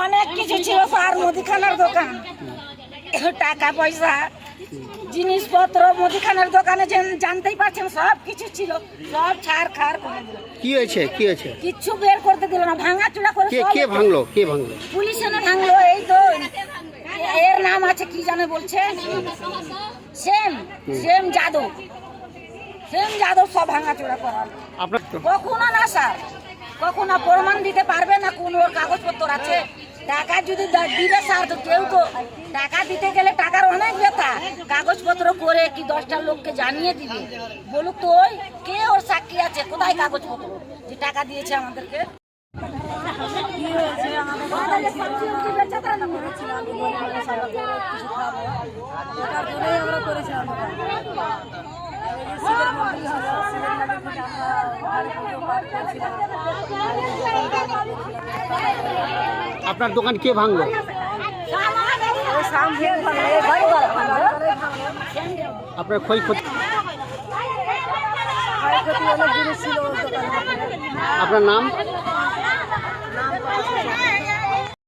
অনেক কিছু ছিল স্যার, মুদিখানার দোকান, টাকা পয়সা, জিনিসপত্র, মুদিখানার দোকানে জানতেই পারছেন সব কিছু ছিল, সব ছাড় খাড় করে দিল। কি হয়েছে কি হয়েছে? কিচ্ছু বের করতে দিল না, ভাঙা চুরা করে। কে ভাঙলো? কে ভাঙলো? পুলিশ এনে ভাঙলো। এই তো এর নাম আছে কি জানে বলছে, সেম যাদব। সব ভাঙা চুরা করাল। কখনো না স্যার, কখনো প্রমাণ দিতে পারবে না কোন ওর কাগজপত্র আছে। টাকা যদি দিবে স্যার, তো কেউ তো টাকা দিতে গেলে টাকার অনেক ব্যথা, কাগজপত্র করে কি 10টা লোককে জানিয়ে দিবে। বলুক তো ওই কে ওর সাক্ষী আছে, কোথায় কাগজপত্র যে টাকা দিয়েছে আমাদেরকে? আপনার দোকান কে ভাঙলো? আপনার ক্ষয়ক্ষতি? আপনার নাম?